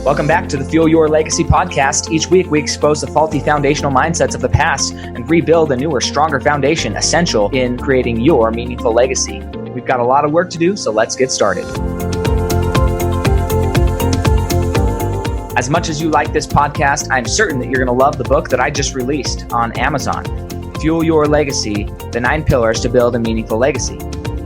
Welcome back to the Fuel Your Legacy podcast. Each week, we expose the faulty foundational mindsets of the past and rebuild a newer, stronger foundation essential in creating your meaningful legacy. We've got a lot of work to do, so let's get started. As much as you like this podcast, I'm certain that you're going to love the book that I just released on Amazon, Fuel Your Legacy, The 9 Pillars to Build a Meaningful Legacy.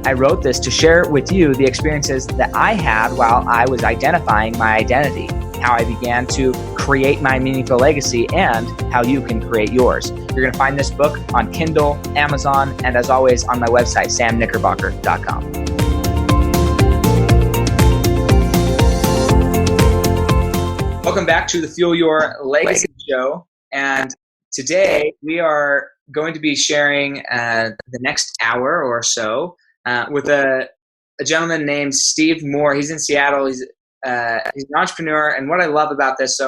I wrote this to share with you the experiences that I had while I was identifying my identity, how I began to create my meaningful legacy, and how you can create yours. You're going to find this book on Kindle, Amazon, and as always on my website, samknickerbocker.com. Welcome back to the Fuel Your Legacy show. And today we are going to be sharing the next hour or so with a gentleman named Steve Moore. He's in Seattle. He's an entrepreneur. And what I love about this,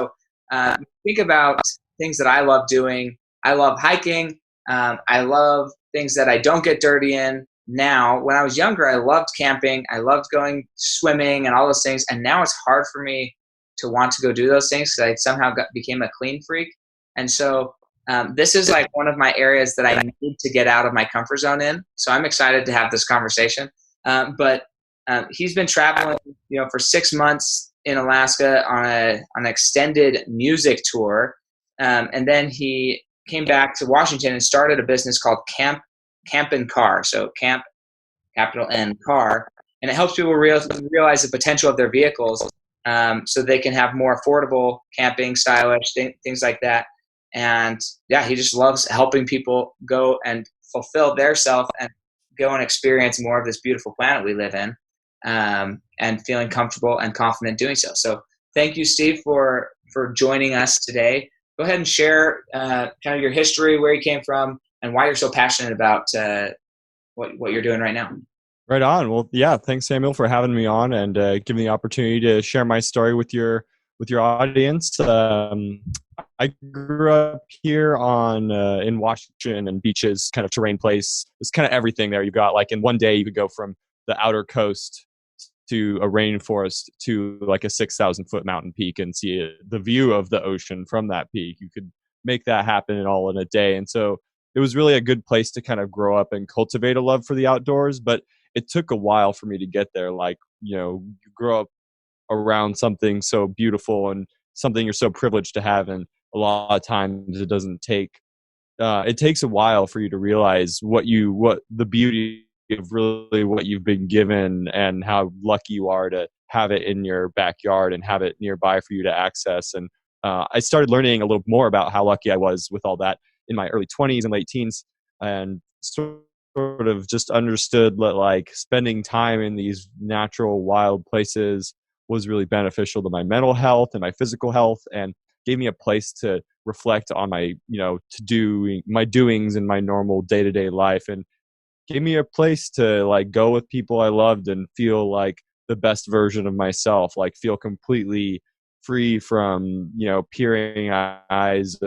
think about things that I love doing. I love hiking. I love things that I don't get dirty in. Now, when I was younger, I loved camping. I loved going swimming and all those things. And now it's hard for me to want to go do those things because I somehow became a clean freak. And so this is like one of my areas that I need to get out of my comfort zone in. So I'm excited to have this conversation. But he's been traveling, for 6 months in Alaska on an extended music tour. And then he came back to Washington and started a business called Camp and Car. So Camp, capital N, Car. And it helps people realize the potential of their vehicles so they can have more affordable camping, stylish, things like that. And yeah, he just loves helping people go and fulfill their self and go and experience more of this beautiful planet we live in, and feeling comfortable and confident doing so. So thank you, Steve, for joining us today. Go ahead and share kind of your history, where you came from, and why you're so passionate about what you're doing right now. Right on. Well, yeah, thanks, Samuel, for having me on and giving me the opportunity to share my story with your audience. I grew up here in Washington, and beaches, kind of terrain place. It's kind of everything there. You've got, like, in one day you could go from the outer coast to a rainforest to like a 6,000 foot mountain peak and see the view of the ocean from that peak. You could make that happen all in a day. And so it was really a good place to kind of grow up and cultivate a love for the outdoors. But it took a while for me to get there. Like, you grow up around something so beautiful and something you're so privileged to have, and a lot of times it doesn't take it takes a while for you to realize what the beauty of really what you've been given and how lucky you are to have it in your backyard and have it nearby for you to access. And I started learning a little more about how lucky I was with all that in my early 20s and late teens, and sort of just understood that, like, spending time in these natural wild places was really beneficial to my mental health and my physical health, and gave me a place to reflect on my, my doings in my normal day-to-day life, and gave me a place to, like, go with people I loved and feel like the best version of myself, like feel completely free from, peering eyes.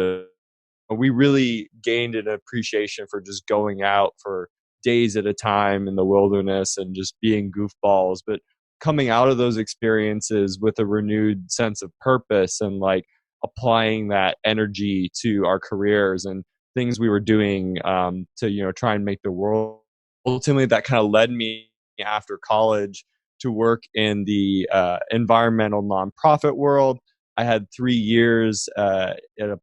We really gained an appreciation for just going out for days at a time in the wilderness and just being goofballs, but coming out of those experiences with a renewed sense of purpose and, like, applying that energy to our careers and things we were doing to, try and make the world. Ultimately, that kind of led me after college to work in the environmental nonprofit world. I had 3 years at a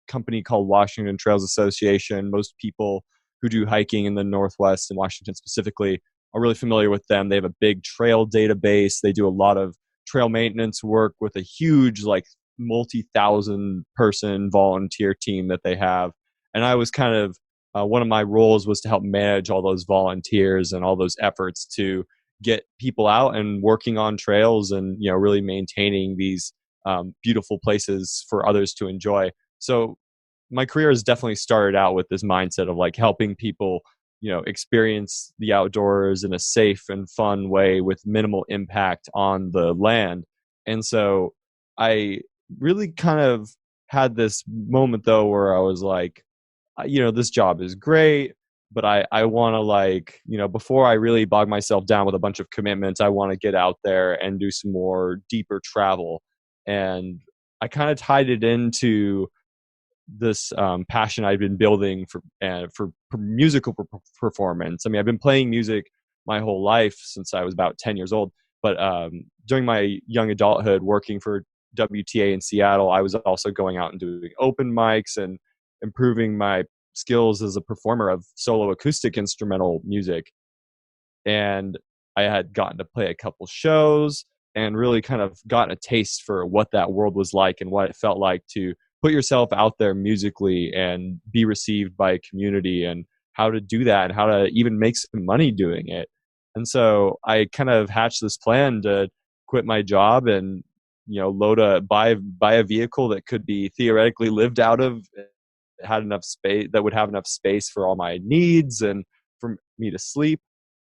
company called Washington Trails Association. Most people who do hiking in the Northwest and Washington specifically are really familiar with them. They have a big trail database. They do a lot of trail maintenance work with a huge, like, multi-thousand person volunteer team that they have. And I was kind of, one of my roles was to help manage all those volunteers and all those efforts to get people out and working on trails and, really maintaining these beautiful places for others to enjoy. So my career has definitely started out with this mindset of, like, helping people, experience the outdoors in a safe and fun way with minimal impact on the land. And so I really kind of had this moment, though, where I was like, this job is great, but I want to, like, before I really bog myself down with a bunch of commitments, I want to get out there and do some more deeper travel. And I kind of tied it into this passion I'd been building for musical performance. I mean, I've been playing music my whole life since I was about 10 years old. But during my young adulthood, working for WTA in Seattle, I was also going out and doing open mics and improving my skills as a performer of solo acoustic instrumental music. And I had gotten to play a couple shows and really kind of gotten a taste for what that world was like and what it felt like to put yourself out there musically and be received by a community, and how to do that and how to even make some money doing it. And so I kind of hatched this plan to quit my job and buy a vehicle that could be theoretically lived out of, had enough space, that would have enough space for all my needs and for me to sleep,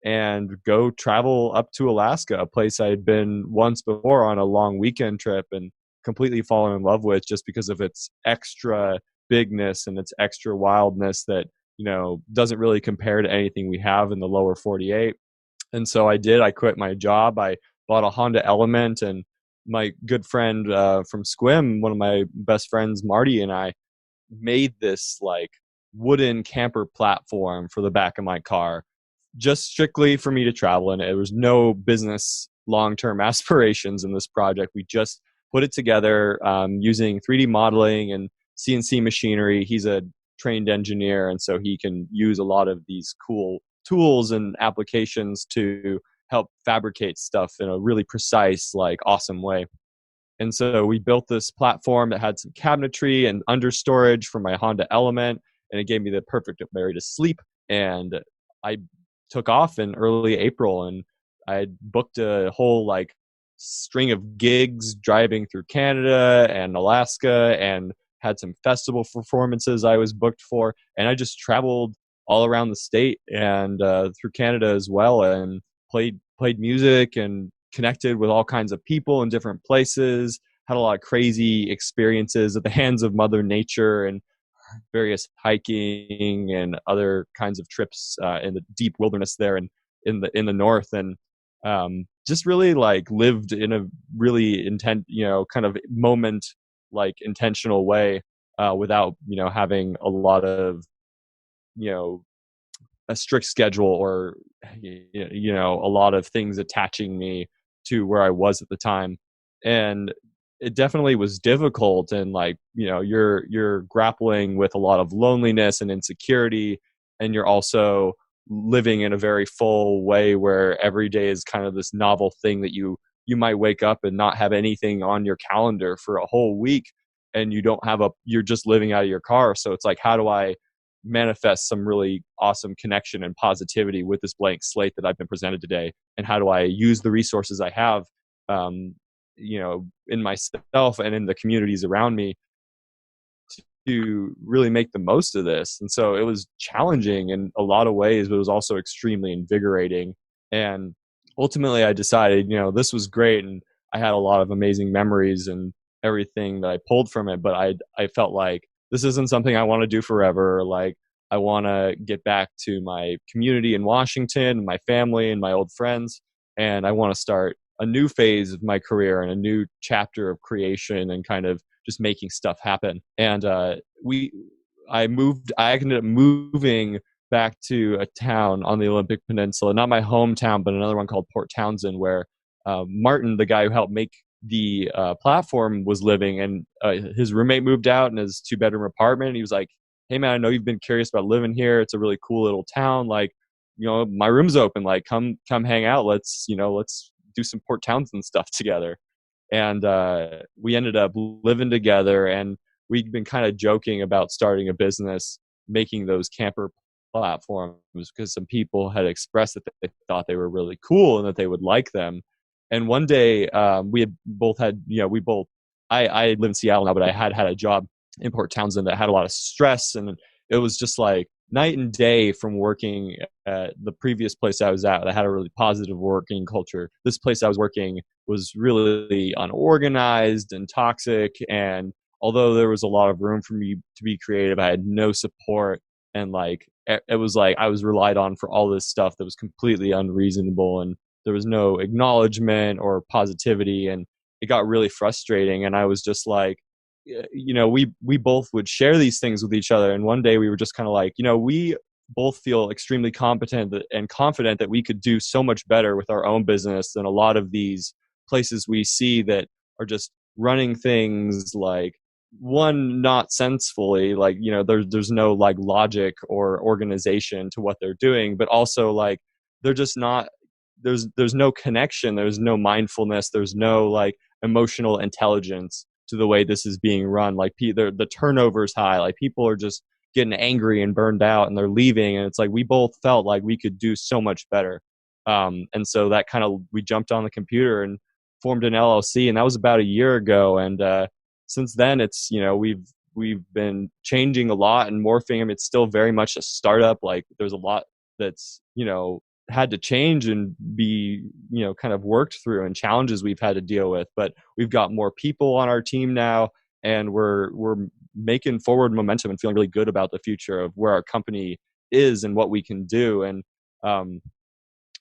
and go travel up to Alaska, a place I had been once before on a long weekend trip and completely fallen in love with, just because of its extra bigness and its extra wildness that, doesn't really compare to anything we have in the lower 48. And so I quit my job. I bought a Honda Element, and my good friend from Squim, one of my best friends, Marty, and I made this like wooden camper platform for the back of my car, just strictly for me to travel in. There was no business long-term aspirations in this project. We just put it together using 3D modeling and CNC machinery. He's a trained engineer, and so he can use a lot of these cool tools and applications to help fabricate stuff in a really precise, like awesome way. And so we built this platform that had some cabinetry and under storage for my Honda Element, and it gave me the perfect area to sleep. And I took off in early April, and I booked a whole like string of gigs driving through Canada and Alaska, and had some festival performances I was booked for. And I just traveled all around the state and through Canada as well, and played music and connected with all kinds of people in different places, had a lot of crazy experiences at the hands of Mother Nature, and various hiking and other kinds of trips in the deep wilderness there and in the north. And just really like lived in a really kind of moment, like intentional way, without having a lot of a strict schedule or a lot of things attaching me to where I was at the time. And it definitely was difficult, and like you're grappling with a lot of loneliness and insecurity, and you're also living in a very full way where every day is kind of this novel thing that you might wake up and not have anything on your calendar for a whole week, and you're just living out of your car. So it's like, how do I manifest some really awesome connection and positivity with this blank slate that I've been presented today? And how do I use the resources I have, in myself and in the communities around me, to really make the most of this? And so it was challenging in a lot of ways, but it was also extremely invigorating. And ultimately I decided, this was great, and I had a lot of amazing memories and everything that I pulled from it, but I felt like this isn't something I want to do forever. Like, I want to get back to my community in Washington, my family and my old friends, and I want to start a new phase of my career and a new chapter of creation and kind of just making stuff happen. And I ended up moving back to a town on the Olympic Peninsula, not my hometown, but another one called Port Townsend, where Martin, the guy who helped make the platform, was living. And his roommate moved out in his 2-bedroom apartment. And he was like, "Hey man, I know you've been curious about living here. It's a really cool little town. Like, my room's open. Like, come hang out. Let's do some Port Townsend stuff together." And we ended up living together, and we'd been kind of joking about starting a business making those camper platforms, because some people had expressed that they thought they were really cool and that they would like them. And one day we had both had, I live in Seattle now, but I had a job in Port Townsend that had a lot of stress, and it was just like night and day from working at the previous place I was at that had a really positive working culture. This place I was working was really unorganized and toxic, and although there was a lot of room for me to be creative, I had no support, and like it was like I was relied on for all this stuff that was completely unreasonable, and there was no acknowledgement or positivity. And it got really frustrating. And I was just like, we both would share these things with each other. And one day we were just kind of like, we both feel extremely competent and confident that we could do so much better with our own business than a lot of these places we see that are just running things like, one, not sensefully, like, there's no like logic or organization to what they're doing, but also like they're just not, there's no connection, there's no mindfulness, there's no like emotional intelligence to the way this is being run. Like the turnover's high, like people are just getting angry and burned out and they're leaving, and it's like we both felt like we could do so much better. And so that kind of, we jumped on the computer and formed an LLC, and that was about a year ago. And since then, it's we've been changing a lot and morphing. I mean, it's still very much a startup. Like there's a lot that's had to change and be kind of worked through, and challenges we've had to deal with. But we've got more people on our team now, and we're making forward momentum and feeling really good about the future of where our company is and what we can do. And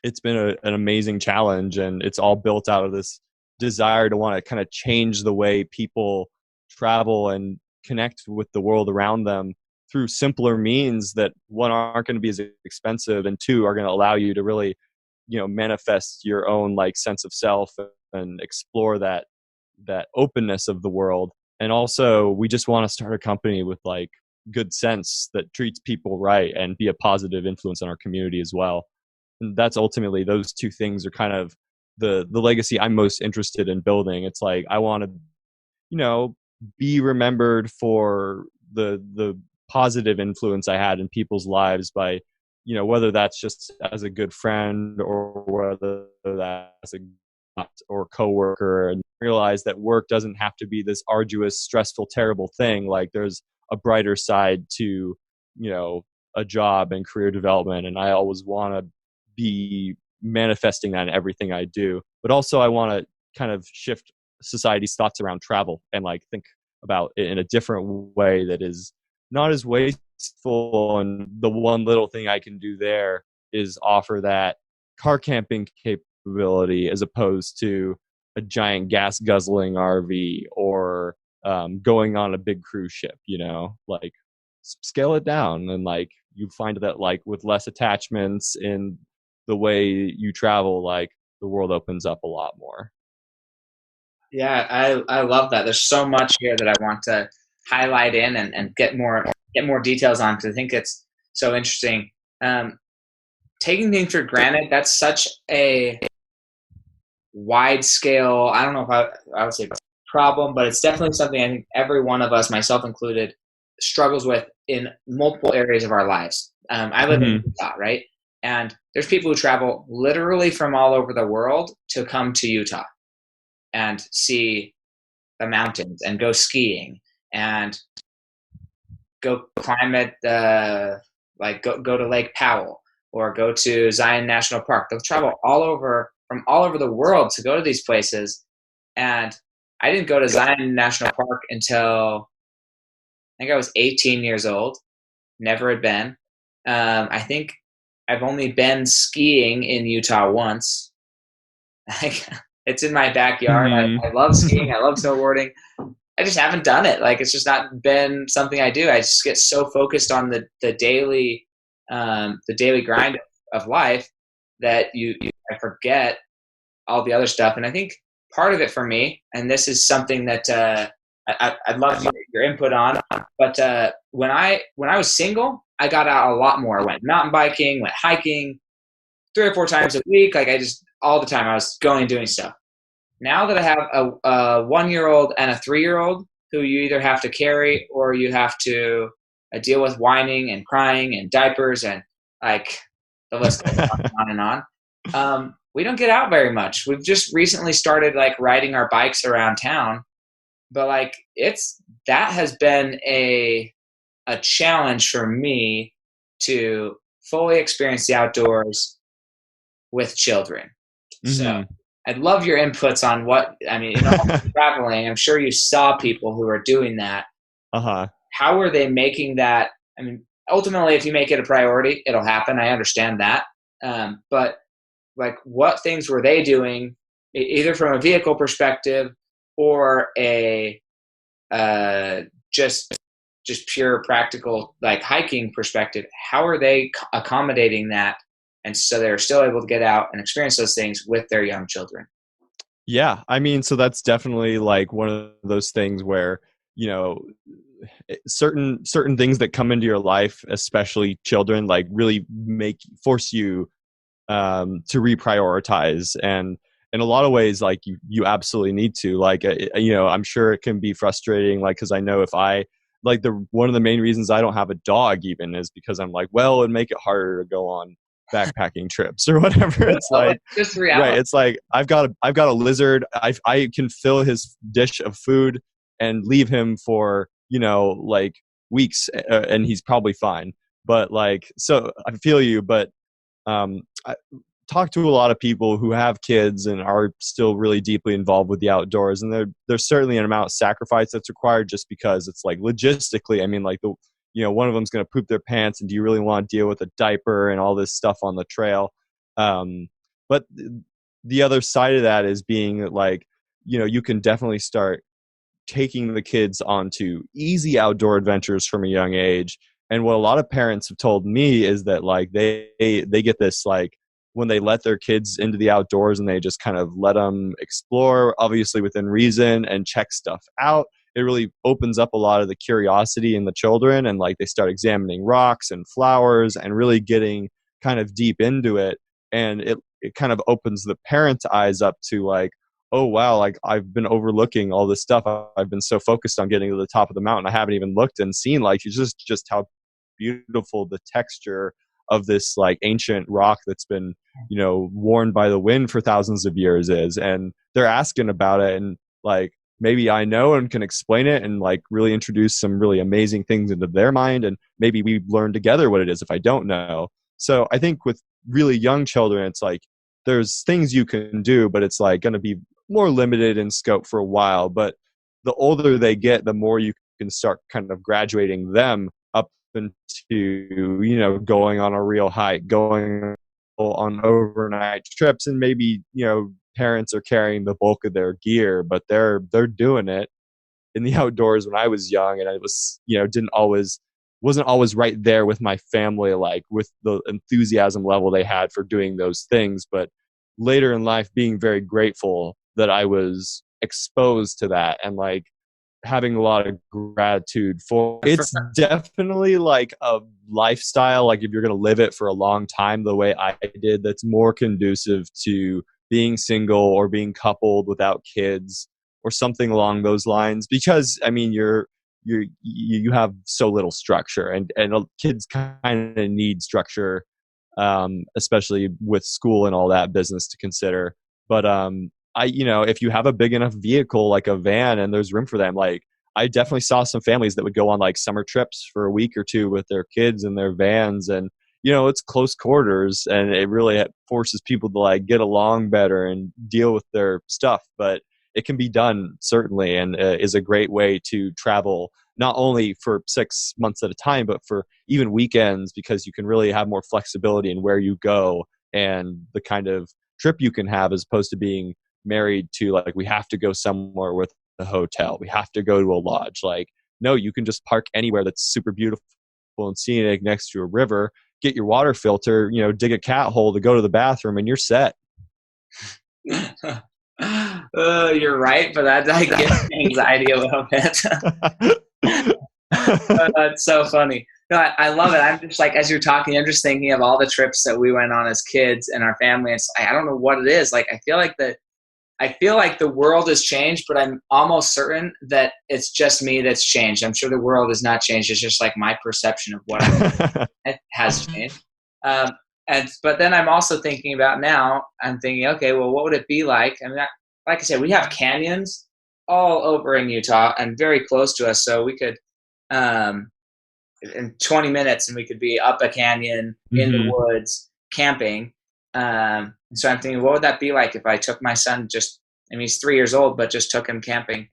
it's been an amazing challenge, and it's all built out of this desire to want to kind of change the way people travel and connect with the world around them through simpler means that, one, aren't going to be as expensive, and two, are going to allow you to really manifest your own like sense of self and explore that openness of the world. And also, we just want to start a company with like good sense that treats people right and be a positive influence on our community as well. And that's ultimately, those two things are kind of the legacy I'm most interested in building. It's like I want to be remembered for the positive influence I had in people's lives by whether that's just as a good friend or whether that's or coworker, and realize that work doesn't have to be this arduous, stressful, terrible thing. Like there's a brighter side to a job and career development, and I always want to be manifesting that in everything I do. But also I want to kind of shift society's thoughts around travel and like think about it in a different way that is not as wasteful. And the one little thing I can do there is offer that car camping capability as opposed to a giant gas guzzling RV or going on a big cruise ship, like scale it down. And like you find that like with less attachments in the way you travel, like the world opens up a lot more. Yeah, I love that. There's so much here that I want to highlight in and get more details on, because I think it's so interesting. Taking things for granted, that's such a wide scale, I don't know if I would say problem, but it's definitely something I think every one of us, myself included, struggles with in multiple areas of our lives. I live in Utah, right? And there's people who travel literally from all over the world to come to Utah and see the mountains and go skiing and go climb at go to Lake Powell or go to Zion National Park. They'll travel from all over the world to go to these places. And I didn't go to Zion National Park until I think I was 18 years old. Never had been. I think I've only been skiing in Utah once. It's in my backyard. I love skiing. I love snowboarding. I just haven't done it. Like it's just not been something I do. I just get so focused on the daily grind of life that I forget all the other stuff. And I think part of it for me, and this is something that I'd love your input on, but when I was single, I got out a lot more. I went mountain biking, went hiking 3 or 4 times a week. Like I just, all the time I was going and doing stuff. Now that I have a 1-year-old and a 3-year-old who you either have to carry or you have to deal with whining and crying and diapers and like the list goes on and on. We don't get out very much. We've just recently started like riding our bikes around town, but like that has been a challenge for me to fully experience the outdoors with children. So I'd love your inputs on traveling. I'm sure you saw people who are doing that. How are they making that? I mean, ultimately, if you make it a priority, it'll happen. I understand that. But like, what things were they doing, either from a vehicle perspective or a just pure practical like hiking perspective, how are they accommodating that, and so they're still able to get out and experience those things with their young children? Yeah, I mean, so that's definitely like one of those things where, you know, certain things that come into your life, especially children, like really force you to reprioritize. And in a lot of ways, like you absolutely need to, like, I'm sure it can be frustrating, like, because I know if I like one of the main reasons I don't have a dog even is because I'm like, well, it'd make it harder to go on backpacking trips or whatever. It's like, just right, reality. it's like I've got a lizard. I can fill his dish of food and leave him for, like, weeks, and he's probably fine. But like, so I feel you, but I talk to a lot of people who have kids and are still really deeply involved with the outdoors, and there's certainly an amount of sacrifice that's required, just because it's like logistically, I mean, like one of them's going to poop their pants, and do you really want to deal with a diaper and all this stuff on the trail? But the other side of that is being like, you can definitely start taking the kids onto easy outdoor adventures from a young age. And what a lot of parents have told me is that, like, they get this, like, when they let their kids into the outdoors and they just kind of let them explore, obviously within reason, and check stuff out, it really opens up a lot of the curiosity in the children, and like they start examining rocks and flowers and really getting kind of deep into it. And it kind of opens the parents' eyes up to, like, oh wow, like I've been overlooking all this stuff. I've been so focused on getting to the top of the mountain, I haven't even looked and seen, like, just how beautiful the texture of this, like, ancient rock that's been, worn by the wind for thousands of years is. And they're asking about it, and like, maybe I know and can explain it and like really introduce some really amazing things into their mind, and maybe we learn together what it is if I don't know. So I think with really young children, it's like there's things you can do, but it's like going to be more limited in scope for a while. But the older they get, the more you can start kind of graduating them up into, going on a real hike, going on overnight trips, and maybe, parents are carrying the bulk of their gear, but they're doing it in the outdoors. When I was young, and I was, wasn't always right there with my family, like with the enthusiasm level they had for doing those things. But later in life, being very grateful that I was exposed to that, and like having a lot of gratitude for it's definitely like a lifestyle, like if you're going to live it for a long time the way I did, that's more conducive to being single or being coupled without kids or something along those lines. Because I mean, you have so little structure, and kids kind of need structure, especially with school and all that business to consider. But if you have a big enough vehicle like a van and there's room for them, like I definitely saw some families that would go on like summer trips for a week or two with their kids in their vans, and it's close quarters, and it really forces people to like get along better and deal with their stuff. But it can be done, certainly, and is a great way to travel, not only for 6 months at a time, but for even weekends, because you can really have more flexibility in where you go and the kind of trip you can have, as opposed to being married to, like, we have to go somewhere with a hotel, we have to go to a lodge. Like, no, you can just park anywhere that's super beautiful and scenic next to a river, get your water filter, dig a cat hole to go to the bathroom, and you're set. You're right, but that gives me anxiety a little bit. That's so funny. No, I love it. I'm just like, as you're talking, I'm just thinking of all the trips that we went on as kids and our family. It's, I don't know what it is. Like, I feel like the world has changed, but I'm almost certain that it's just me that's changed. I'm sure the world has not changed. It's just like my perception of what it has changed. But then I'm also thinking about now, I'm thinking, okay, well, what would it be like? I mean, like I said, we have canyons all over in Utah and very close to us. So we could, in 20 minutes, and we could be up a canyon in the woods camping. So I'm thinking, what would that be like if I took my son, he's 3 years old, but just took him camping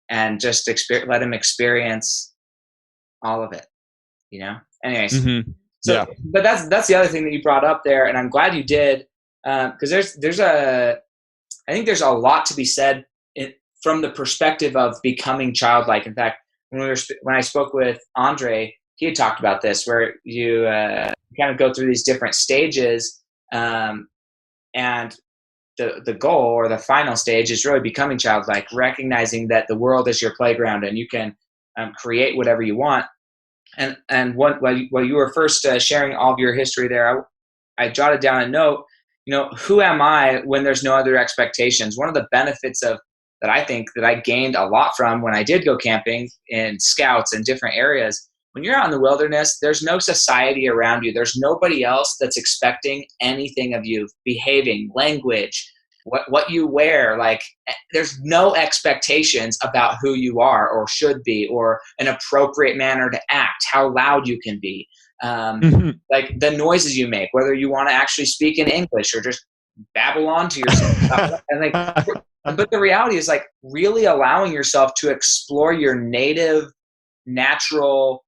and just let him experience all of it, Anyways. So, yeah. But that's the other thing that you brought up there, and I'm glad you did, because I think there's a lot to be said from the perspective of becoming childlike. In fact, when I spoke with Andre, he had talked about this, where you kind of go through these different stages, and the goal or the final stage is really becoming childlike, recognizing that the world is your playground and you can create whatever you want. And while you were first sharing all of your history there, I jotted down a note. Who am I when there's no other expectations? One of the benefits of that I think that I gained a lot from when I did go camping in scouts in different areas. When you're out in the wilderness, there's no society around you. There's nobody else that's expecting anything of you, behaving, language, what you wear. Like, there's no expectations about who you are or should be, or an appropriate manner to act, how loud you can be, like the noises you make, whether you want to actually speak in English or just babble on to yourself. But the reality is, like, really allowing yourself to explore your native, natural,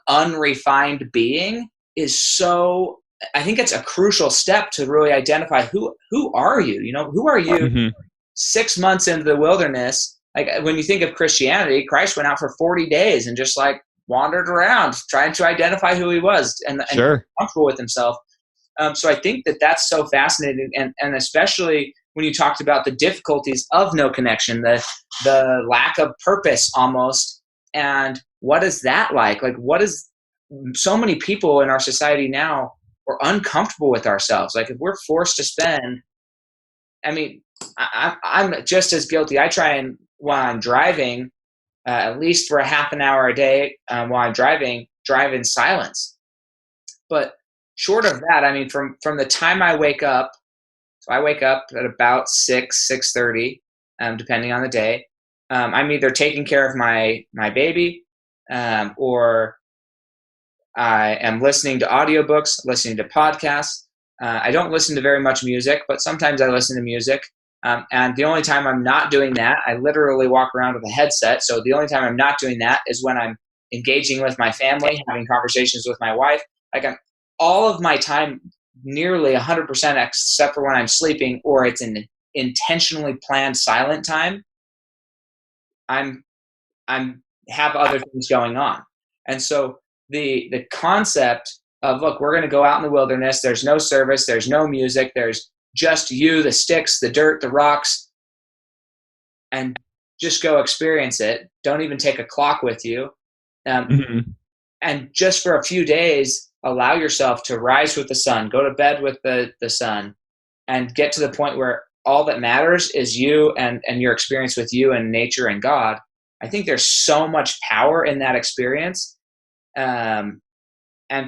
unrefined being is so, I think it's a crucial step to really identify who are you? Who are you 6 months into the wilderness? Like, when you think of Christianity, Christ went out for 40 days and just like wandered around trying to identify who he was and comfortable with himself. So I think that's so fascinating. And especially when you talked about the difficulties of no connection, the lack of purpose almost. And what is that like? Like, what is, so many people in our society now are uncomfortable with ourselves. Like, if we're forced to spend, I mean, I'm just as guilty. I try and, while I'm driving, at least for a half an hour a day, while I'm driving, drive in silence. But short of that, I mean, from the time I wake up, so I wake up at about 6:30, depending on the day. I'm either taking care of my baby, or I am listening to audiobooks, listening to podcasts. I don't listen to very much music, but sometimes I listen to music. And the only time I'm not doing that, I literally walk around with a headset. So the only time I'm not doing that is when I'm engaging with my family, having conversations with my wife. Like, all of my time, nearly 100%, except for when I'm sleeping or it's an intentionally planned silent time, I'm have other things going on. And so the concept of, look, we're going to go out in the wilderness. There's no service. There's no music. There's just you, the sticks, the dirt, the rocks, and just go experience it. Don't even take a clock with you. And just for a few days, allow yourself to rise with the sun, go to bed with the sun, and get to the point where all that matters is you and your experience with you and nature and God. I think there's so much power in that experience. And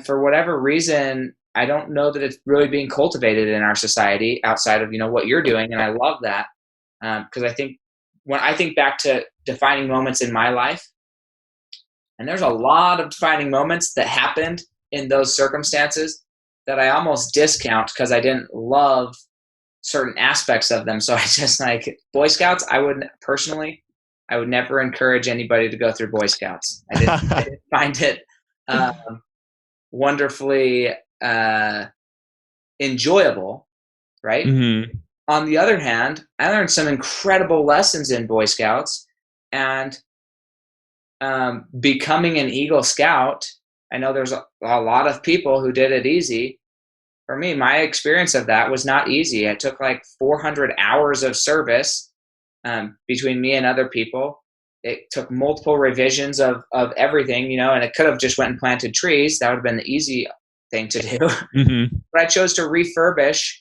for whatever reason, I don't know that it's really being cultivated in our society outside of, what you're doing. And I love that. Because I think when I think back to defining moments in my life, and there's a lot of defining moments that happened in those circumstances that I almost discount because I didn't love certain aspects of them. So I just, like, Boy Scouts, I would never encourage anybody to go through Boy Scouts. I didn't find it wonderfully enjoyable, right? On the other hand, I learned some incredible lessons in Boy Scouts, and becoming an Eagle Scout, I know there's a lot of people who did it easy. For me, my experience of that was not easy. It took like 400 hours of service between me and other people. It took multiple revisions of everything, and it could have just went and planted trees. That would have been the easy thing to do. But I chose to refurbish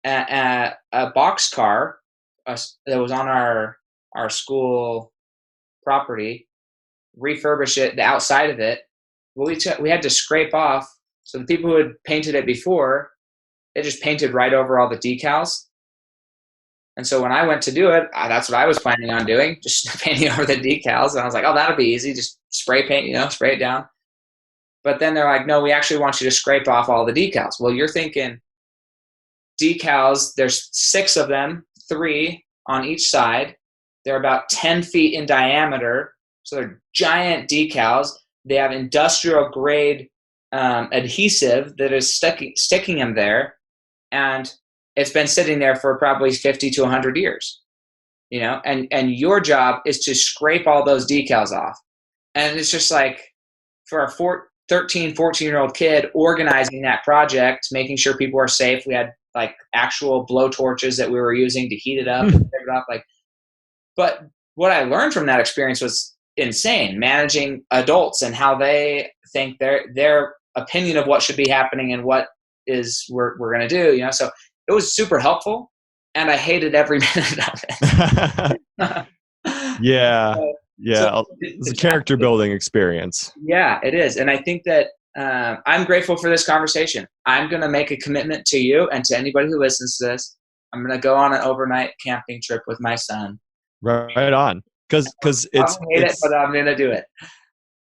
a box car that was on our school property, refurbish it, the outside of it. Well, we had to scrape off. So the people who had painted it before, they just painted right over all the decals. And so when I went to do it, that's what I was planning on doing, just painting over the decals. And I was like, oh, that'll be easy. Just spray paint, spray it down. But then they're like, no, we actually want you to scrape off all the decals. Well, you're thinking decals, there's 6 of them, 3 on each side. They're about 10 feet in diameter. So they're giant decals. They have industrial grade adhesive that is sticking them there. And it's been sitting there for probably 50 to 100 years. and your job is to scrape all those decals off. And it's just like, for a 13, 14-year-old kid, organizing that project, making sure people are safe. We had like actual blow torches that we were using to heat it up and pick it up. But what I learned from that experience was insane, managing adults and how they think their opinion of what should be happening and what is we're going to do, so it was super helpful, and I hated every minute of it. Yeah. So it's a character building experience. Yeah, it is. And I think that I'm grateful for this conversation. I'm going to make a commitment to you and to anybody who listens to this. I'm going to go on an overnight camping trip with my son. Right on. Because it's, I hate it, but I'm going to do it.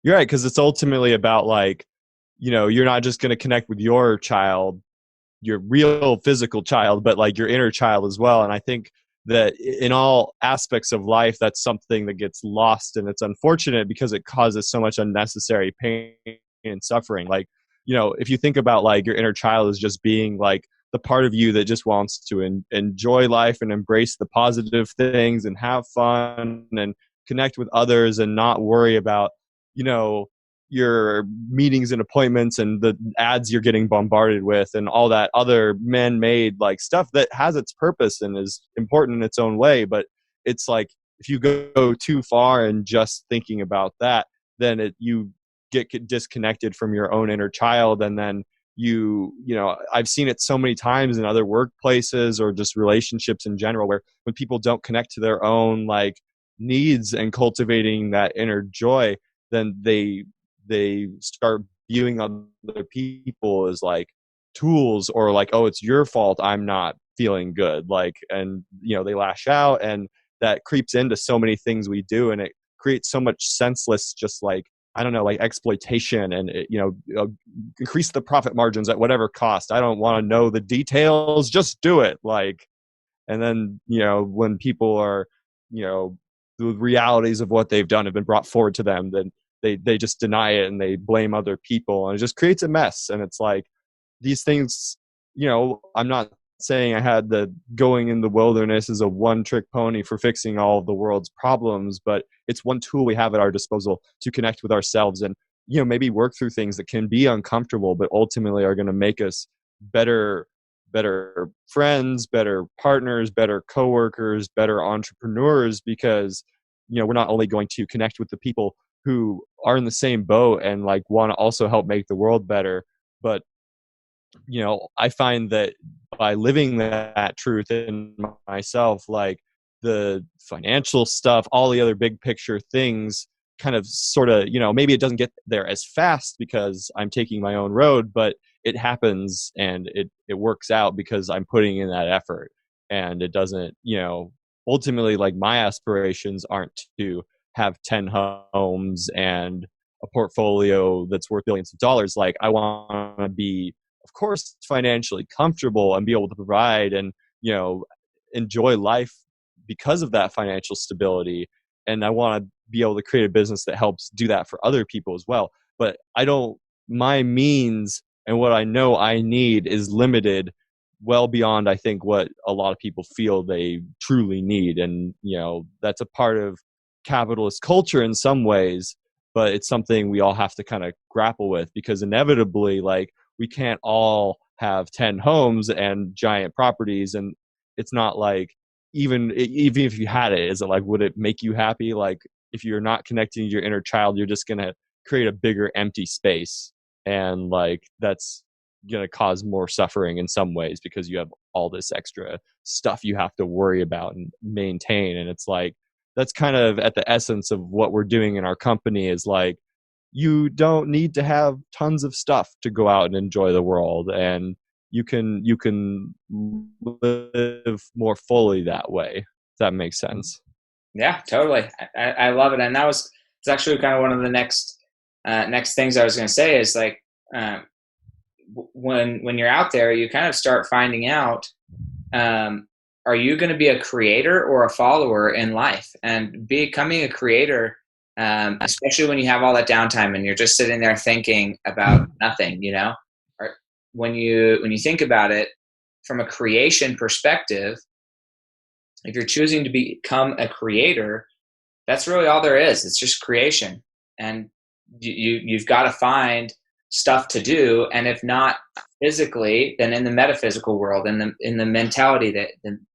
You're right. Because it's ultimately about like, you're not just going to connect with your child, your real physical child, but like your inner child as well. And I think that in all aspects of life, that's something that gets lost, and it's unfortunate because it causes so much unnecessary pain and suffering. Like, if you think about like your inner child is just being like the part of you that just wants to enjoy life and embrace the positive things and have fun and connect with others and not worry about, your meetings and appointments and the ads you're getting bombarded with and all that other man-made like stuff that has its purpose and is important in its own way. But it's like, if you go too far and just thinking about that, then you get disconnected from your own inner child. And then I've seen it so many times in other workplaces or just relationships in general, where when people don't connect to their own like needs and cultivating that inner joy, then they start viewing other people as like tools, or like, oh, it's your fault I'm not feeling good. Like, and they lash out, and that creeps into so many things we do, and it creates so much senseless, just like, I don't know, like exploitation, and increase the profit margins at whatever cost. I don't want to know the details, just do it. Like, and then when people are, the realities of what they've done have been brought forward to them, then they just deny it and they blame other people, and it just creates a mess. And it's like, these things, I'm not saying I had the going in the wilderness as a one-trick pony for fixing all of the world's problems, but it's one tool we have at our disposal to connect with ourselves and maybe work through things that can be uncomfortable, but ultimately are going to make us better friends, better partners, better coworkers, better entrepreneurs, because we're not only going to connect with the people who are in the same boat and like want to also help make the world better, but I find that by living that truth in myself, like the financial stuff, all the other big picture things kind of sort of, maybe it doesn't get there as fast because I'm taking my own road, but it happens and it works out because I'm putting in that effort. And it doesn't, ultimately, like, my aspirations aren't to have 10 homes and a portfolio that's worth billions of dollars. Like, I want to be, of course, financially comfortable and be able to provide and, enjoy life because of that financial stability. And I want to be able to create a business that helps do that for other people as well. But my means and what I know I need is limited well beyond, I think, what a lot of people feel they truly need. And, that's a part of capitalist culture in some ways, but it's something we all have to kind of grapple with, because inevitably, like, we can't all have 10 homes and giant properties. And it's not like, even if you had it, is it like, would it make you happy? Like, if you're not connecting to your inner child, you're just going to create a bigger empty space. And like, that's going to cause more suffering in some ways, because you have all this extra stuff you have to worry about and maintain. And it's like, that's kind of at the essence of what we're doing in our company, is like, you don't need to have tons of stuff to go out and enjoy the world, and you can live more fully that way, if that makes sense. Yeah, totally. I love it. And it's actually kind of one of the next things I was going to say is like, when you're out there, you kind of start finding out, are you going to be a creator or a follower in life? And becoming a creator, especially when you have all that downtime and you're just sitting there thinking about nothing, or when you think about it from a creation perspective, if you're choosing to become a creator, that's really all there is. It's just creation. And you've got to find stuff to do. And if not physically, then in the metaphysical world, in the mentality,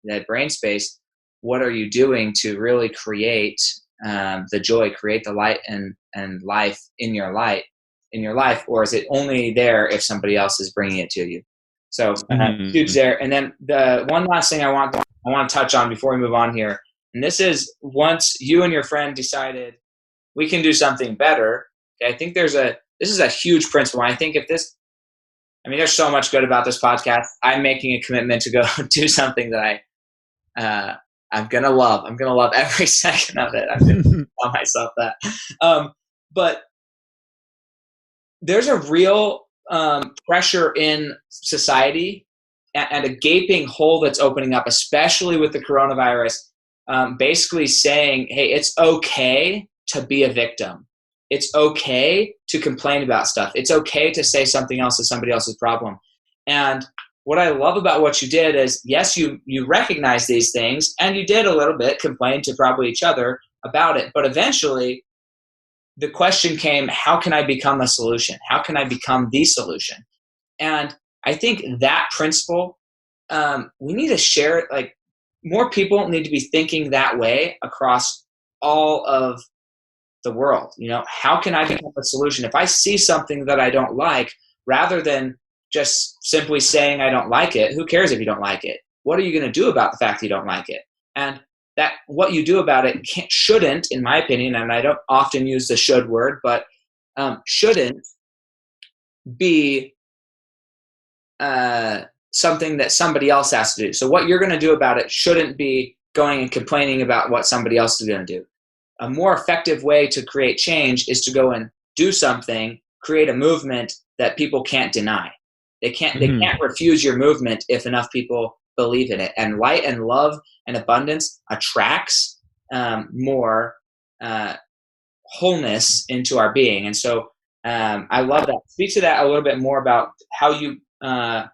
that brain space, what are you doing to really create the joy, create the light and life in your life, or is it only there if somebody else is bringing it to you? So huge there. And then the one last thing I want to touch on before we move on here, and this is once you and your friend decided we can do something better. Okay, I think this is a huge principle. I think there's so much good about this podcast. I'm making a commitment to go do something that I'm gonna love. I'm gonna love every second of it. I'm gonna tell myself that. But there's a real pressure in society and a gaping hole that's opening up, especially with the coronavirus, basically saying, hey, it's okay to be a victim. It's okay to complain about stuff. It's okay to say something else is somebody else's problem. And what I love about what you did is, yes, you recognize these things, and you did a little bit complain to probably each other about it. But eventually, the question came, how can I become a solution? How can I become the solution? And I think that principle, we need to share it. Like, more people need to be thinking that way across all of the world. How can I become a solution? If I see something that I don't like, rather than just simply saying I don't like it, who cares if you don't like it? What are you going to do about the fact that you don't like it? And that what you do about it shouldn't, in my opinion, and I don't often use the should word, but shouldn't be something that somebody else has to do. So what you're going to do about it shouldn't be going and complaining about what somebody else is going to do. A more effective way to create change is to go and do something, create a movement that people can't deny. They can't refuse your movement if enough people believe in it. And light and love and abundance attracts more wholeness into our being. And so I love that. Speak to that a little bit more about how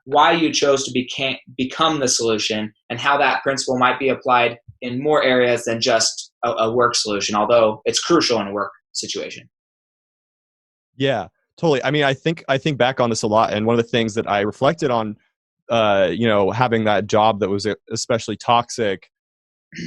why you chose to become the solution, and how that principle might be applied in more areas than just a work solution, although it's crucial in a work situation. Yeah, totally. I think back on this a lot, and one of the things that I reflected on, having that job that was especially toxic,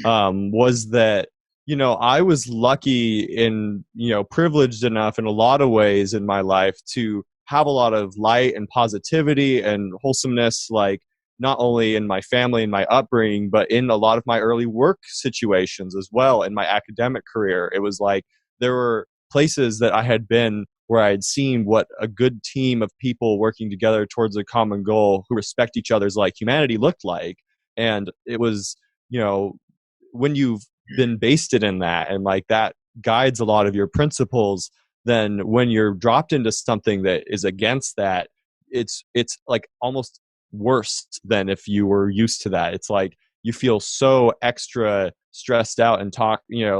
was that, I was lucky and, privileged enough in a lot of ways in my life to have a lot of light and positivity and wholesomeness, like not only in my family and my upbringing, but in a lot of my early work situations as well. In my academic career, it was like there were places that I had been where I had seen what a good team of people working together towards a common goal who respect each other's like humanity looked like. And it was, when you've been basted in that, and like that guides a lot of your principles, then when you're dropped into something that is against that, it's like almost worse than if you were used to that. It's like you feel so extra stressed out and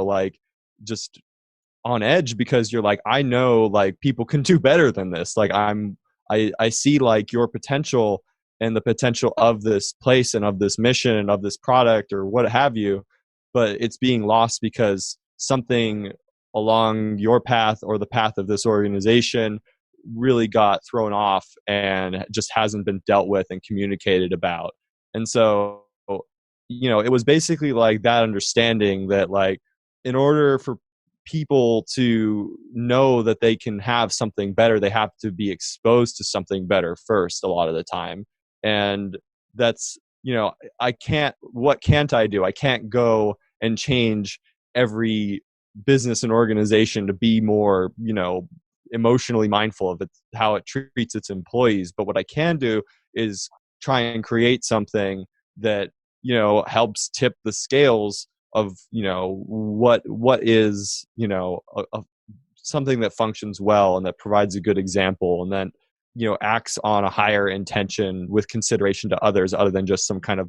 like just on edge, because you're like, I know like people can do better than this. Like I see like your potential and the potential of this place and of this mission and of this product or what have you, but it's being lost because something along your path or the path of this organization really got thrown off and just hasn't been dealt with and communicated about. And so, it was basically like that understanding that, like, in order for people to know that they can have something better, they have to be exposed to something better first a lot of the time. And that's, what can't I do? I can't go and change every business and organization to be more, emotionally mindful of how it treats its employees. But what I can do is try and create something that, helps tip the scales of, what is, something that functions well and that provides a good example, and then, acts on a higher intention with consideration to others other than just some kind of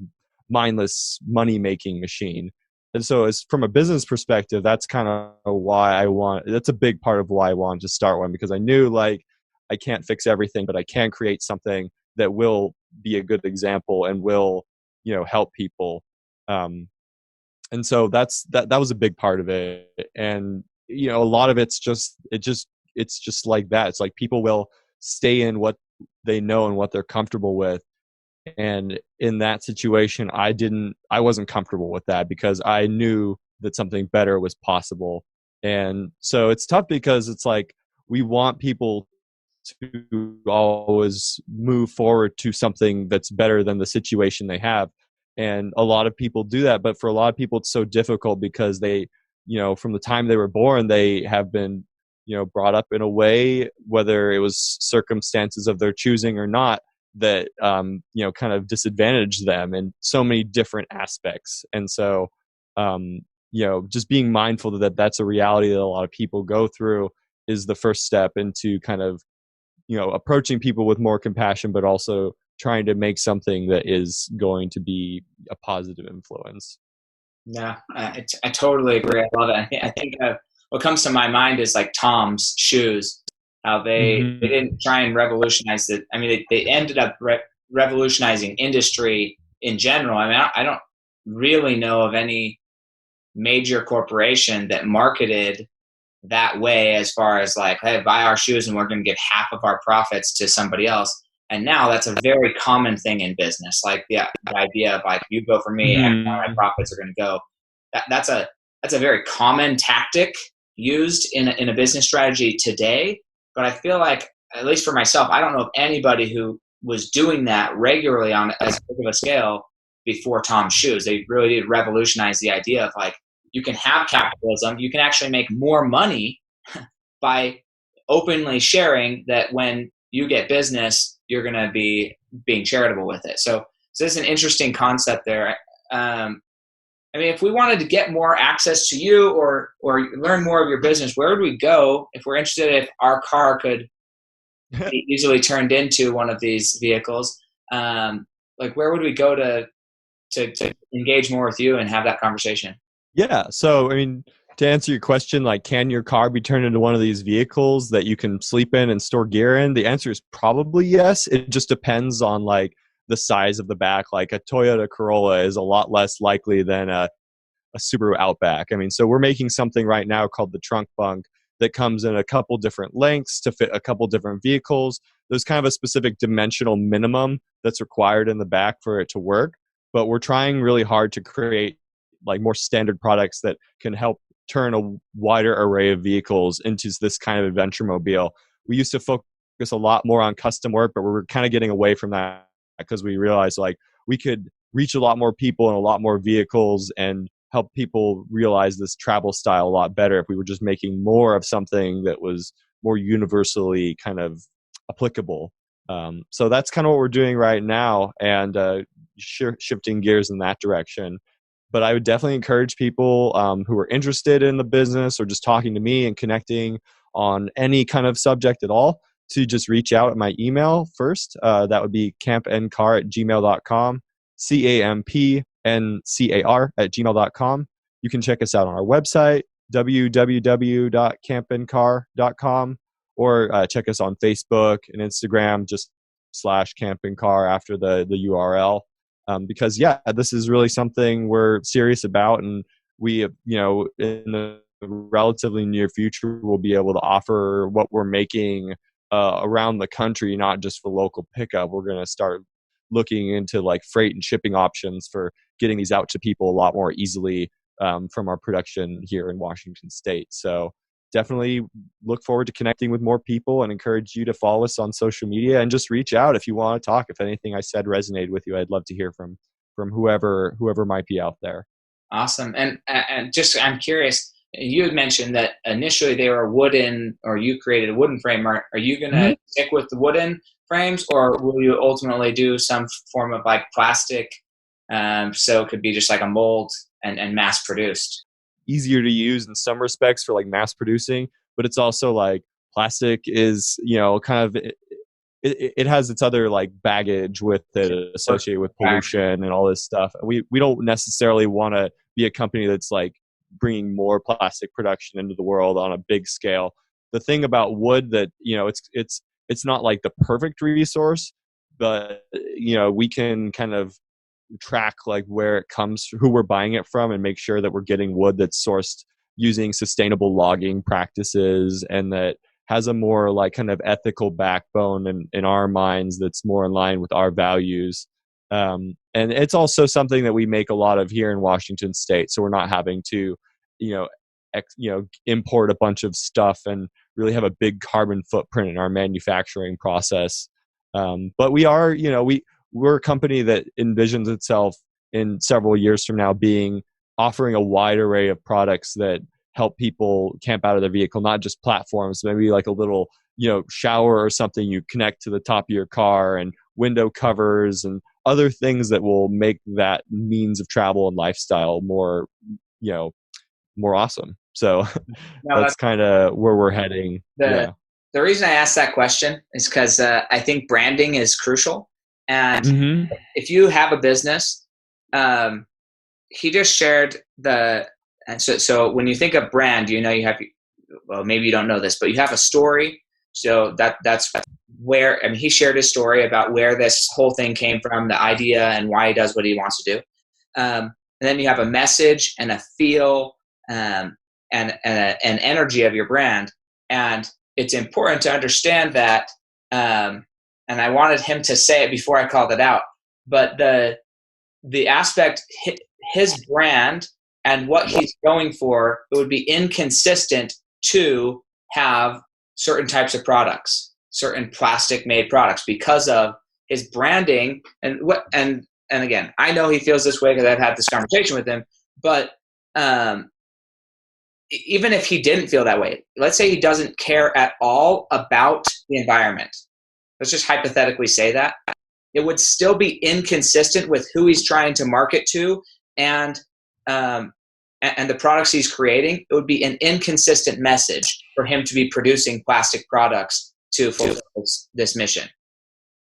mindless money making machine. And so, as from a business perspective, that's kind of why that's a big part of why I wanted to start one, because I knew like I can't fix everything, but I can create something that will be a good example and will, help people. and so that was a big part of it. And a lot of it's just like that. It's like people will stay in what they know and what they're comfortable with. And in that situation, I wasn't comfortable with that because I knew that something better was possible. And so it's tough because it's like we want people to always move forward to something that's better than the situation they have. And a lot of people do that, but for a lot of people it's so difficult because they, from the time they were born, they have been, brought up in a way, whether it was circumstances of their choosing or not, that kind of disadvantage them in so many different aspects. And so just being mindful that that's a reality that a lot of people go through is the first step into kind of approaching people with more compassion, but also trying to make something that is going to be a positive influence. Yeah, I totally agree. I love it. I think what comes to my mind is like Tom's shoes, how they didn't try and revolutionize it. I mean, they ended up revolutionizing industry in general. I mean, I don't really know of any major corporation that marketed that way as far as like, hey, buy our shoes and we're going to give half of our profits to somebody else. And now that's a very common thing in business. Like the idea of like, you go for me, X amount of my profits are going to go. That's a very common tactic used in a business strategy today. But I feel like, at least for myself, I don't know of anybody who was doing that regularly on as big of a scale before Tom's shoes. They really did revolutionize the idea of like, you can have capitalism. You can actually make more money by openly sharing that when you get business, you're going to be being charitable with it. So this is an interesting concept there. I mean, if we wanted to get more access to you or learn more of your business, where would we go if we're interested, if our car could be easily turned into one of these vehicles? Like, where would we go to engage more with you and have that conversation? Yeah. So, I mean, to answer your question, like, can your car be turned into one of these vehicles that you can sleep in and store gear in? The answer is probably yes. It just depends on like the size of the back. Like a Toyota Corolla is a lot less likely than a Subaru Outback. I mean, so we're making something right now called the Trunk Bunk that comes in a couple different lengths to fit a couple different vehicles. There's kind of a specific dimensional minimum that's required in the back for it to work. But we're trying really hard to create like more standard products that can help turn a wider array of vehicles into this kind of adventure mobile. We used to focus a lot more on custom work, but we're kind of getting away from that because we realized like we could reach a lot more people and a lot more vehicles and help people realize this travel style a lot better if we were just making more of something that was more universally kind of applicable. So that's kind of what we're doing right now, and shifting gears in that direction. But I would definitely encourage people who are interested in the business or just talking to me and connecting on any kind of subject at all to just reach out at my email first. That would be campncar@gmail.com, campncar@gmail.com. You can check us out on our website, www.campncar.com, or check us on Facebook and Instagram, just /campncar after the URL. Because this is really something we're serious about, and we, in the relatively near future, we'll be able to offer what we're making around the country, not just for local pickup. We're going to start looking into like freight and shipping options for getting these out to people a lot more easily from our production here in Washington State. So definitely look forward to connecting with more people and encourage you to follow us on social media and just reach out if you want to talk. If anything I said resonated with you, I'd love to hear from whoever might be out there. Awesome. And just, I'm curious, you had mentioned that initially they were wooden, or you created a wooden frame. Are you going to stick with the wooden frames, or will you ultimately do some form of like plastic? So it could be just like a mold and mass produced. Easier to use in some respects for like mass producing, but it's also like plastic is, kind of, it has its other like baggage with it associated with pollution and all this stuff. We don't necessarily want to be a company that's like bringing more plastic production into the world on a big scale. The thing about wood that, it's not like the perfect resource, but we can kind of track like where it comes, who we're buying it from, and make sure that we're getting wood that's sourced using sustainable logging practices and that has a more like kind of ethical backbone in our minds that's more in line with our values. And it's also something that we make a lot of here in Washington State, so we're not having to, import a bunch of stuff and really have a big carbon footprint in our manufacturing process. But we are, we're a company that envisions itself in several years from now being offering a wide array of products that help people camp out of their vehicle, not just platforms, maybe like a little, shower or something you connect to the top of your car, and window covers and other things that will make that means of travel and lifestyle more, more awesome. So that's kind of where we're heading. The reason I asked that question is because I think branding is crucial. And if you have a business, he just shared so when you think of brand, you have, well, maybe you don't know this, but you have a story. So that's where, he shared his story about where this whole thing came from, the idea, and why he does what he wants to do. And then you have a message and a feel, and an energy of your brand. And it's important to understand that, and I wanted him to say it before I called it out, but the aspect, his brand and what he's going for, it would be inconsistent to have certain types of products, certain plastic made products, because of his branding. And again, I know he feels this way because I've had this conversation with him, but even if he didn't feel that way, let's say he doesn't care at all about the environment. Let's just hypothetically say that. It would still be inconsistent with who he's trying to market to and the products he's creating. It would be an inconsistent message for him to be producing plastic products to fulfill this mission.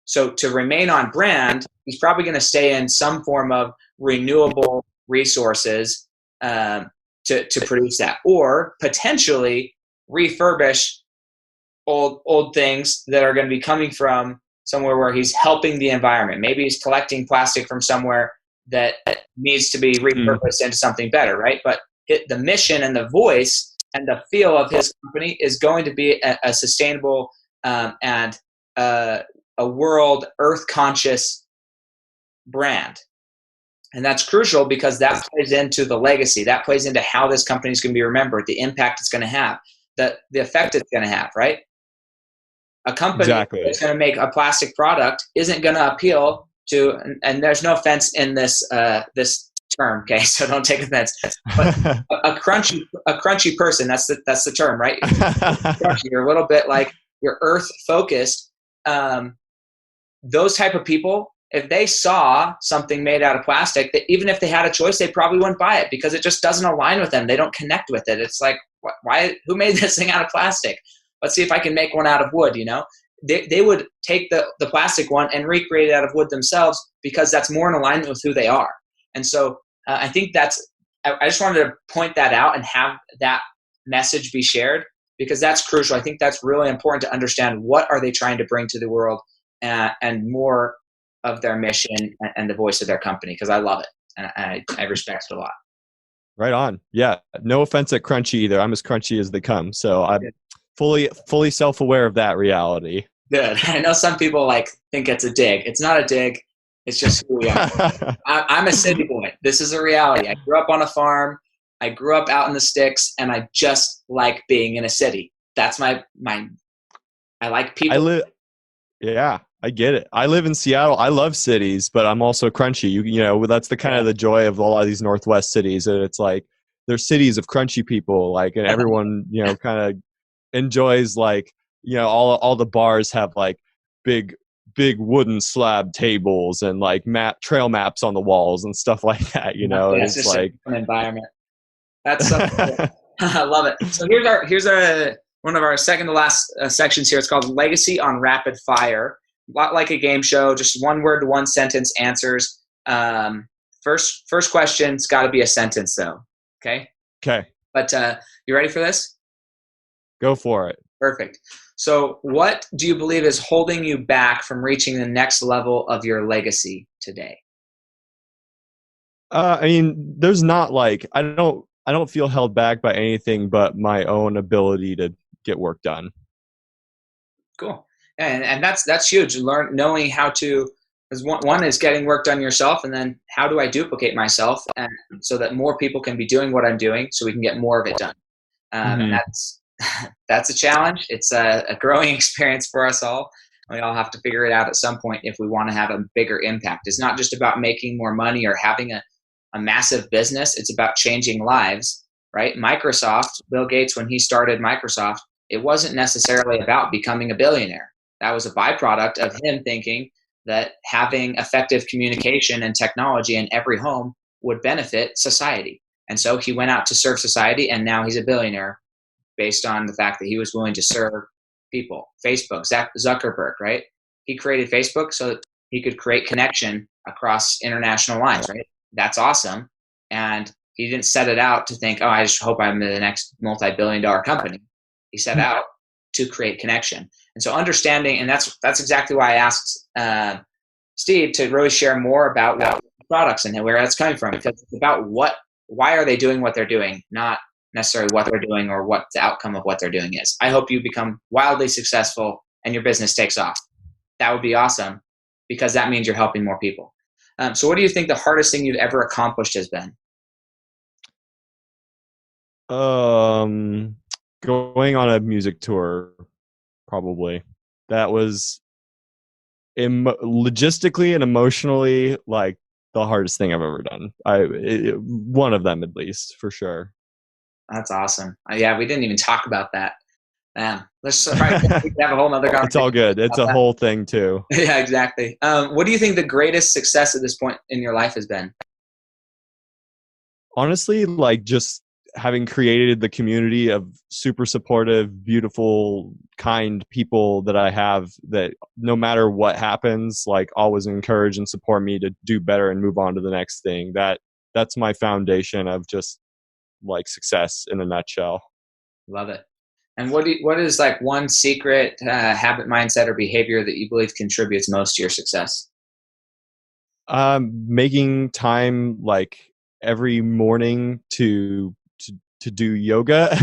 So to remain on brand, he's probably going to stay in some form of renewable resources to produce that, or potentially refurbish old things that are going to be coming from somewhere where he's helping the environment. Maybe he's collecting plastic from somewhere that needs to be repurposed into something better, right? But the mission and the voice and the feel of his company is going to be a sustainable and a world earth conscious brand. And that's crucial because that plays into the legacy. That plays into how this company is going to be remembered, the impact it's going to have, the effect it's going to have, right? A company that's going to make a plastic product isn't going to appeal to, and there's no offense in this this term, okay? So don't take offense. But a crunchy person, that's the term, right? You're a little bit like, you're earth focused. Those type of people, if they saw something made out of plastic, that even if they had a choice, they probably wouldn't buy it because it just doesn't align with them. They don't connect with it. It's like, why? Who made this thing out of plastic? Let's see if I can make one out of wood. They would take the plastic one and recreate it out of wood themselves because that's more in alignment with who they are. And so I think I just wanted to point that out and have that message be shared because that's crucial. I think that's really important to understand what are they trying to bring to the world and more of their mission and the voice of their company, because I love it and I respect it a lot. Right on. Yeah. No offense at crunchy either. I'm as crunchy as they come. So I'm fully self-aware of that reality. Good. I know some people think it's a dig. It's not a dig. It's just who we are. I'm a city boy. This is a reality. I grew up on a farm. I grew up out in the sticks, and I just like being in a city. That's my I like people. Yeah, I get it. I live in Seattle. I love cities, but I'm also crunchy. That's the kind of the joy of a lot of these Northwest cities. And it's like they're cities of crunchy people, and everyone, kind of enjoys all the bars have big wooden slab tables and trail maps on the walls and stuff like that. It's just an environment. That's so cool. I love it. So here's one of our second to last sections here. It's called Legacy on Rapid Fire. A lot like a game show, just one word to one sentence answers. First question, it's got to be a sentence though. Okay. But you ready for this? Go for it. Perfect. So what do you believe is holding you back from reaching the next level of your legacy today? I mean, there's not like I don't feel held back by anything but my own ability to get work done. Cool. And that's huge. Knowing how to, because one is getting work done yourself, and then how do I duplicate myself, and so that more people can be doing what I'm doing, so we can get more of it done. And Hmm. that's a challenge. It's a growing experience for us all. We all have to figure it out at some point if we want to have a bigger impact. It's not just about making more money or having a massive business. It's about changing lives, right? Microsoft, Bill Gates, when he started Microsoft, it wasn't necessarily about becoming a billionaire. That was a byproduct of him thinking that having effective communication and technology in every home would benefit society. And so he went out to serve society, and now he's a billionaire based on the fact that he was willing to serve people. Facebook, Zuckerberg, right? He created Facebook so that he could create connection across international lines, right? That's awesome. And he didn't set it out to think, oh, I just hope I'm the next multi-billion-dollar company. He set out to create connection. And so understanding, and that's exactly why I asked Steve to really share more about what products and where that's coming from, because it's about why are they doing what they're doing, not necessarily what they're doing or what the outcome of what they're doing is. I hope you become wildly successful and your business takes off. That would be awesome, because that means you're helping more people. So what do you think the hardest thing you've ever accomplished has been? Um, Going on a music tour, probably. That was logistically and emotionally like the hardest thing I've ever done. One of them at least for sure. That's awesome. Yeah, we didn't even talk about that. Let's probably we could have a whole other It's all conversation good. It's about a that. whole thing too. Yeah, exactly. What do you think the greatest success at this point in your life has been? Honestly, like just having created the community of super supportive, beautiful, kind people that I have, that no matter what happens, like always encourage and support me to do better and move on to the next thing. That's my foundation of just like success in a nutshell. Love it. And what is like one secret habit, mindset, or behavior that you believe contributes most to your success? Making time like every morning to do yoga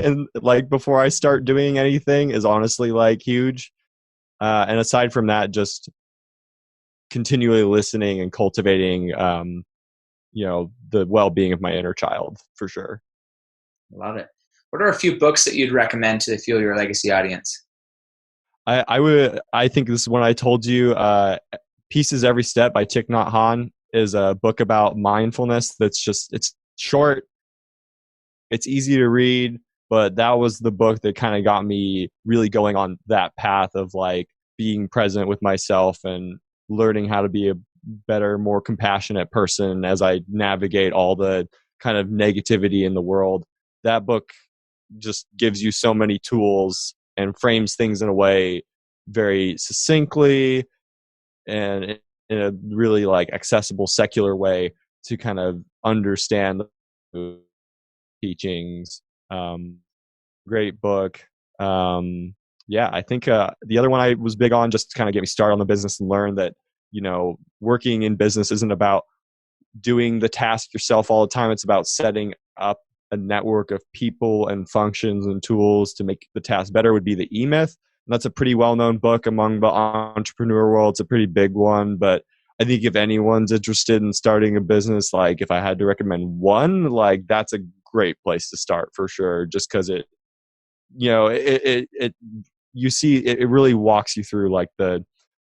and like before I start doing anything is honestly like huge. And aside from that, just continually listening and cultivating, the well-being of my inner child for sure. Love it. What are a few books that you'd recommend to the Fuel Your Legacy audience? I think this is when I told you, Pieces Every Step by Thich Nhat Hanh is a book about mindfulness. It's short, it's easy to read, but that was the book that kind of got me really going on that path of like being present with myself and learning how to be a better, more compassionate person as I navigate all the kind of negativity in the world. That book just gives you so many tools and frames things in a way very succinctly and in a really like accessible secular way to kind of understand the teachings. Um, Great book. Yeah, I think the other one I was big on, just to kind of get me started on the business and learn that, working in business isn't about doing the task yourself all the time. It's about setting up a network of people and functions and tools to make the task better, would be the E-Myth. And that's a pretty well-known book among the entrepreneur world. It's a pretty big one, but I think if anyone's interested in starting a business, like if I had to recommend one, like that's a great place to start for sure. Just because it, you see, it really walks you through like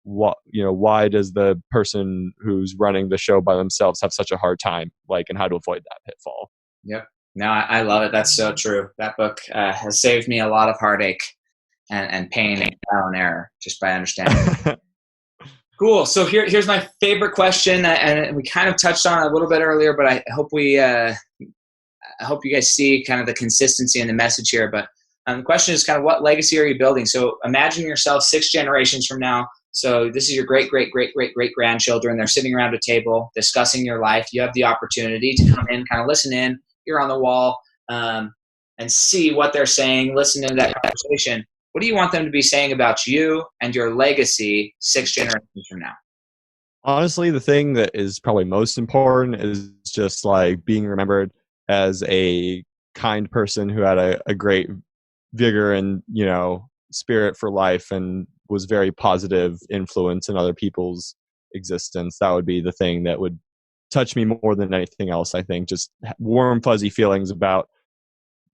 why does the person who's running the show by themselves have such a hard time, like, and how to avoid that pitfall. Yep. No, I love it. That's so true. That book has saved me a lot of heartache and pain and trial and error just by understanding. Cool. So here's my favorite question, and we kind of touched on it a little bit earlier, but I hope I hope you guys see kind of the consistency in the message here. But the question is kind of, what legacy are you building? So imagine yourself 6 generations from now. So this is your great, great, great, great, great grandchildren. They're sitting around a table discussing your life. You have the opportunity to come in, kind of listen in, you're on the wall, and see what they're saying, listen to that conversation. What do you want them to be saying about you and your legacy 6 generations from now? Honestly, the thing that is probably most important is just like being remembered as a kind person who had a great vigor and, you know, spirit for life and was very positive influence in other people's existence. That would be the thing that would touch me more than anything else. I think just warm, fuzzy feelings about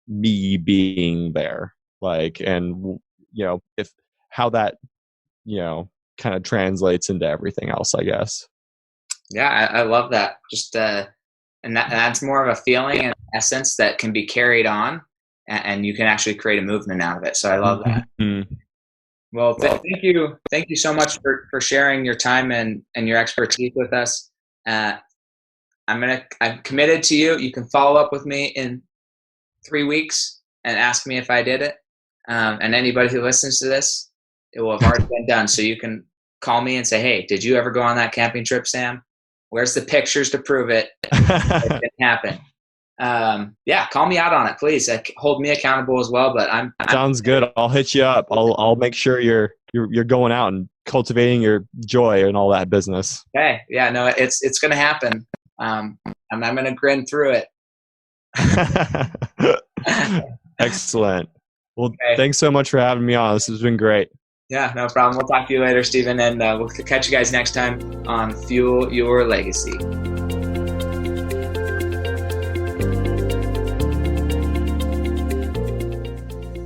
me being there, like, and, you know, if how that, you know, kind of translates into everything else, I guess. Yeah, I love that. Just and that's more of a feeling and essence that can be carried on, and you can actually create a movement out of it. So I love that. Mm-hmm. Well, thank you so much for sharing your time and your expertise with us. I'm committed to you. You can follow up with me in 3 weeks and ask me if I did it. And anybody who listens to this, it will have already been done. So you can call me and say, "Hey, did you ever go on that camping trip, Sam? Where's the pictures to prove it? It didn't happen." Yeah, call me out on it, please. Hold me accountable as well. But Sounds good. I'll hit you up. I'll make sure you're going out and cultivating your joy and all that business. Okay. Yeah. No, it's going to happen. And I'm going to grin through it. Excellent. Well, Thanks so much for having me on. This has been great. Yeah, no problem. We'll talk to you later, Stephen, and we'll catch you guys next time on Fuel Your Legacy.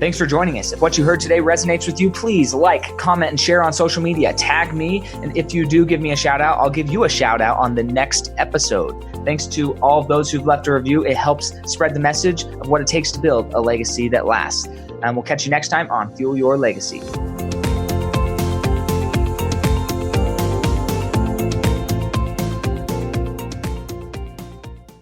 Thanks for joining us. If what you heard today resonates with you, please like, comment, and share on social media. Tag me, and if you do give me a shout out, I'll give you a shout out on the next episode. Thanks to all of those who've left a review. It helps spread the message of what it takes to build a legacy that lasts. And we'll catch you next time on Fuel Your Legacy.